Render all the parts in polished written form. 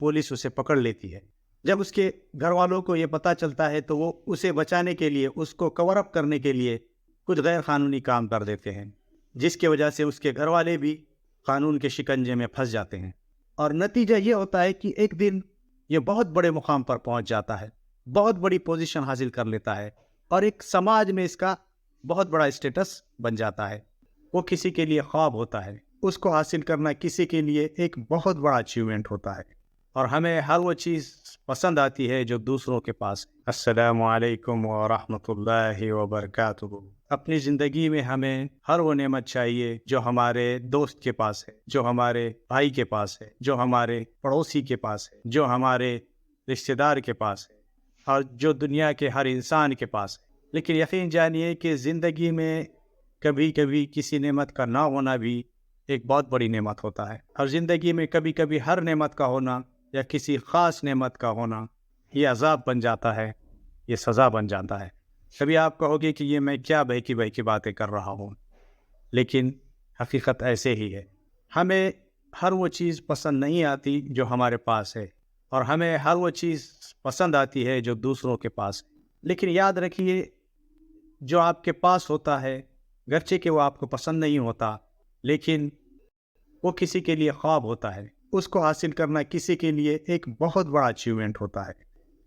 Police उसे पकड़ लेती है। जब उसके घर वालों को ये पता चलता है तो वो उसे बचाने के लिए, उसको कवर अप करने के लिए कुछ गैर कानूनी काम कर देते हैं, जिसकी वजह से उसके घर वाले भी कानून के शिकंजे में फंस जाते हैं। और नतीजा ये होता है कि एक दिन ये बहुत बड़े मुकाम पर पहुंच जाता है, बहुत बड़ी पोजीशन हासिल कर लेता है और एक समाज में इसका बहुत बड़ा स्टेटस बन जाता है। वो किसी के लिए ख्वाब होता है, उसको हासिल करना किसी के लिए एक बहुत बड़ा अचीवमेंट होता है। और हमें हर वो चीज़ पसंद आती है जो दूसरों के पास है। अस्सलामु अलैकुम व रहमतुल्लाहि व बरकातुहू। अपनी ज़िंदगी में हमें हर वो नेमत चाहिए जो हमारे दोस्त के पास है, जो हमारे भाई के पास है, जो हमारे पड़ोसी के पास है, जो हमारे रिश्तेदार के पास है और जो दुनिया के हर इंसान के पास है। लेकिन यकीन जानिए कि ज़िंदगी में कभी कभी किसी नेमत का ना होना भी एक बहुत बड़ी नेमत होता है। और ज़िंदगी में कभी कभी हर नेमत का होना या किसी ख़ास नेमत का होना ये अज़ाब बन जाता है, ये सज़ा बन जाता है। कभी आप कहोगे कि ये मैं क्या बहकी बहकी बातें कर रहा हूँ, लेकिन हकीकत ऐसे ही है। हमें हर वो चीज़ पसंद नहीं आती जो हमारे पास है और हमें हर वो चीज़ पसंद आती है जो दूसरों के पास है। लेकिन याद रखिए, जो आपके पास होता है, गरचे कि वो आपको पसंद नहीं होता, लेकिन वो किसी के लिए ख्वाब होता है। उसको हासिल करना किसी के लिए एक बहुत बड़ा अचीवमेंट होता है,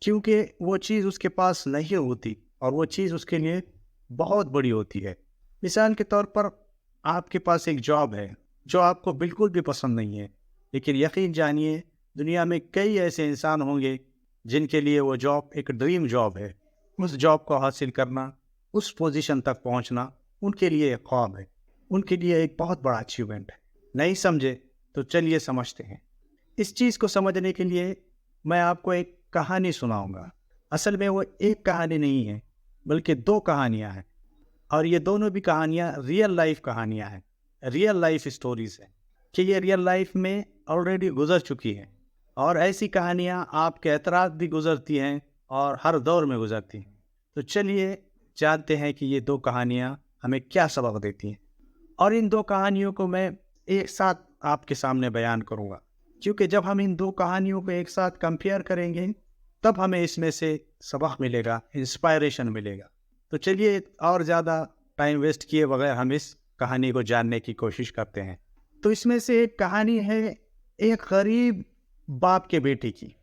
क्योंकि वो चीज़ उसके पास नहीं होती और वो चीज़ उसके लिए बहुत बड़ी होती है। मिसाल के तौर पर आपके पास एक जॉब है जो आपको बिल्कुल भी पसंद नहीं है, लेकिन यकीन जानिए दुनिया में कई ऐसे इंसान होंगे जिनके लिए वो जॉब एक ड्रीम जॉब है। उस जॉब को हासिल करना, उस पोजीशन तक पहुंचना उनके लिए एक ख्वाब है, उनके लिए एक बहुत बड़ा अचीवमेंट है। नहीं समझे तो चलिए समझते हैं। इस चीज़ को समझने के लिए मैं आपको एक कहानी सुनाऊंगा। असल में वो एक कहानी नहीं है, बल्कि दो कहानियां हैं, और ये दोनों भी कहानियां रियल लाइफ कहानियां हैं, रियल लाइफ स्टोरीज हैं कि ये रियल लाइफ में ऑलरेडी गुजर चुकी हैं। और ऐसी कहानियां आपके एतराफ़ भी गुजरती हैं और हर दौर में गुजरती हैं। तो चलिए जानते हैं कि ये दो कहानियां हमें क्या सबक देती हैं। और इन दो कहानियों को मैं एक साथ आपके सामने बयान करूंगा, क्योंकि जब हम इन दो कहानियों को एक साथ कंपेयर करेंगे तब हमें इसमें से सबक मिलेगा, इंस्पायरेशन मिलेगा। तो चलिए और ज़्यादा टाइम वेस्ट किए बगैर हम इस कहानी को जानने की कोशिश करते हैं। तो इसमें से एक कहानी है एक गरीब बाप के बेटे की,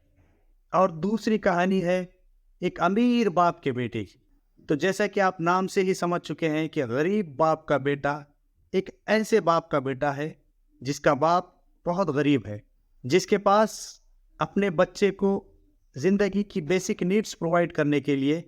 और दूसरी कहानी है एक अमीर बाप के बेटे की। तो जैसा कि आप नाम से ही समझ चुके हैं कि गरीब बाप का बेटा एक ऐसे बाप का बेटा है जिसका बाप बहुत गरीब है, जिसके पास अपने बच्चे को ज़िंदगी की बेसिक नीड्स प्रोवाइड करने के लिए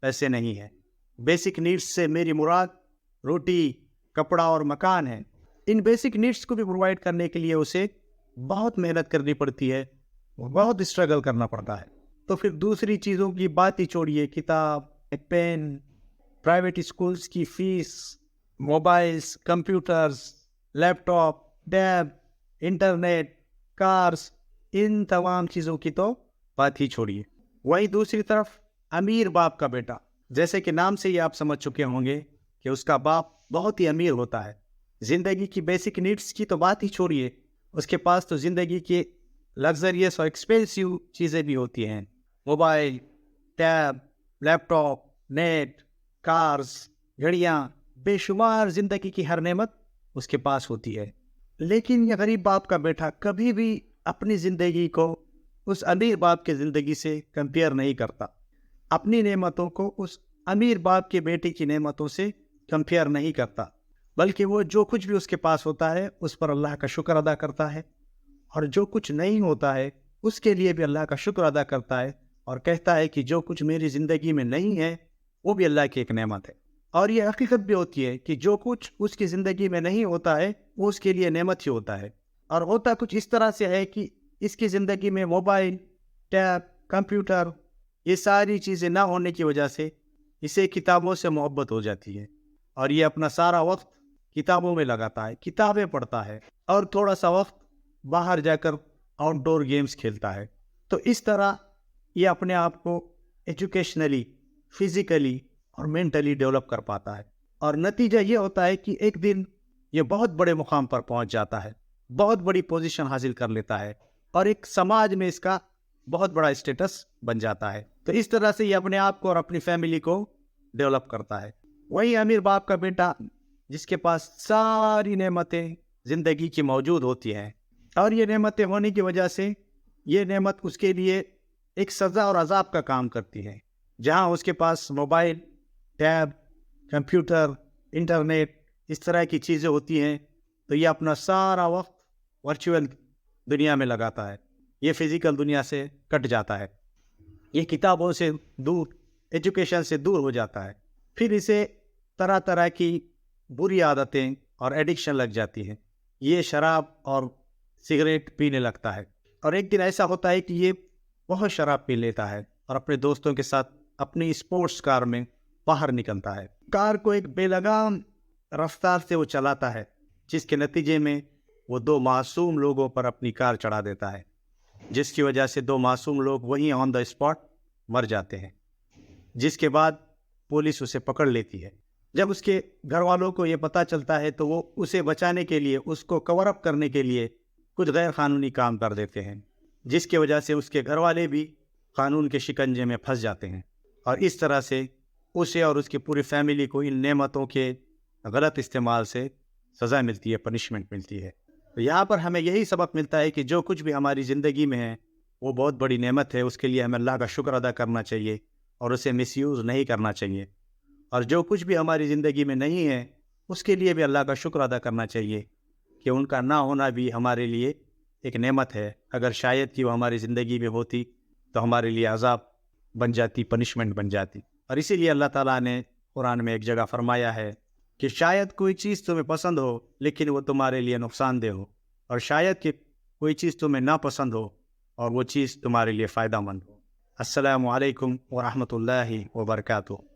पैसे नहीं है। बेसिक नीड्स से मेरी मुराद रोटी, कपड़ा और मकान है। इन बेसिक नीड्स को भी प्रोवाइड करने के लिए उसे बहुत मेहनत करनी पड़ती है, बहुत स्ट्रगल करना पड़ता है। तो फिर दूसरी चीज़ों की बात ही छोड़िए, किताब, पेन, प्राइवेट स्कूल्स की fees, mobiles, computers, laptop, tab, internet, cars, इन तमाम चीज़ों की तो बात ही छोड़िए। वहीं दूसरी तरफ अमीर बाप का बेटा, जैसे कि नाम से ही आप समझ चुके होंगे कि उसका बाप बहुत ही अमीर होता है। ज़िंदगी की बेसिक नीड्स की तो बात ही छोड़िए, उसके पास तो ज़िंदगी की लग्जरियस और एक्सपेंसिव चीज़ें भी होती हैं। Mobile, tab, laptop, net, cars, घड़ियाँ, बेशुमार ज़िंदगी की हर नेमत उसके पास होती है। लेकिन यह गरीब बाप का बेटा कभी भी अपनी ज़िंदगी को उस अमीर बाप की ज़िंदगी से कंपेयर नहीं करता, अपनी नेमतों को उस अमीर बाप के बेटे की नेमतों से कंपेयर नहीं करता, बल्कि वो जो कुछ भी उसके पास होता है उस पर अल्लाह का शुक्र अदा करता है, और जो कुछ नहीं होता है उसके लिए भी अल्लाह का शुक्र अदा करता है और कहता है कि जो कुछ मेरी ज़िंदगी में नहीं है वो भी अल्लाह की एक नेमत है। और ये हकीकत भी होती है कि जो कुछ उसकी ज़िंदगी में नहीं होता है वो उसके लिए नेमत ही होता है। और होता कुछ इस तरह से है कि इसकी ज़िंदगी में मोबाइल, टैब, कंप्यूटर, ये सारी चीज़ें ना होने की वजह से इसे किताबों से मोहब्बत हो जाती है और ये अपना सारा वक्त किताबों में लगाता है, किताबें पढ़ता है और थोड़ा सा वक्त बाहर जाकर आउटडोर गेम्स खेलता है। तो इस तरह ये अपने आप को एजुकेशनली, फिज़िकली और मेंटली डेवलप कर पाता है। और नतीजा ये होता है कि एक दिन ये बहुत बड़े मुकाम पर पहुंच जाता है, बहुत बड़ी पोजीशन हासिल कर लेता है اور ایک سماج میں اس کا بہت بڑا اسٹیٹس بن جاتا ہے۔ تو اس طرح سے یہ اپنے آپ کو اور اپنی فیملی کو ڈیولپ کرتا ہے۔ وہی امیر باپ کا بیٹا جس کے پاس ساری نعمتیں زندگی کی موجود ہوتی ہیں، اور یہ نعمتیں ہونے کی وجہ سے یہ نعمت اس کے لیے ایک سزا اور عذاب کا کام کرتی ہے۔ جہاں اس کے پاس موبائل، ٹیب، کمپیوٹر، انٹرنیٹ اس طرح کی چیزیں ہوتی ہیں، تو یہ اپنا سارا وقت ورچوئل دنیا میں لگاتا ہے، یہ فزیکل دنیا سے کٹ جاتا ہے، یہ کتابوں سے دور، ایجوکیشن سے دور ہو جاتا ہے۔ پھر اسے طرح طرح کی بری عادتیں اور ایڈکشن لگ جاتی ہیں، یہ شراب اور سگریٹ پینے لگتا ہے، اور ایک دن ایسا ہوتا ہے کہ یہ بہت شراب پی لیتا ہے اور اپنے دوستوں کے ساتھ اپنی اسپورٹس کار میں باہر نکلتا ہے۔ کار کو ایک بے لگام رفتار سے وہ چلاتا ہے، جس کے نتیجے میں وہ 2 معصوم لوگوں پر اپنی کار چڑھا دیتا ہے، جس کی وجہ سے 2 معصوم لوگ وہیں آن دا اسپاٹ مر جاتے ہیں، جس کے بعد پولیس اسے پکڑ لیتی ہے۔ جب اس کے گھر والوں کو یہ پتہ چلتا ہے تو وہ اسے بچانے کے لیے، اس کو کور اپ کرنے کے لیے کچھ غیر قانونی کام کر دیتے ہیں، جس کی وجہ سے اس کے گھر والے بھی قانون کے شکنجے میں پھنس جاتے ہیں، اور اس طرح سے اسے اور اس کی پوری فیملی کو ان نعمتوں کے غلط استعمال سے سزا ملتی ہے، پنشمنٹ ملتی ہے۔ تو یہاں پر ہمیں یہی سبق ملتا ہے کہ جو کچھ بھی ہماری زندگی میں ہے وہ بہت بڑی نعمت ہے، اس کے لیے ہمیں اللہ کا شکر ادا کرنا چاہیے اور اسے مس یوز نہیں کرنا چاہیے، اور جو کچھ بھی ہماری زندگی میں نہیں ہے اس کے لیے بھی اللہ کا شکر ادا کرنا چاہیے کہ ان کا نہ ہونا بھی ہمارے لیے ایک نعمت ہے۔ اگر شاید کہ وہ ہماری زندگی میں ہوتی تو ہمارے لیے عذاب بن جاتی، پنشمنٹ بن جاتی۔ اور اسی لیے اللہ تعالیٰ نے قرآن میں ایک جگہ فرمایا ہے کہ شاید کوئی چیز تمہیں پسند ہو لیکن وہ تمہارے لیے نقصان دہ ہو، اور شاید کہ کوئی چیز تمہیں ناپسند ہو اور وہ چیز تمہارے لیے فائدہ مند ہو۔ السلام علیکم ورحمۃ اللہ وبرکاتہ۔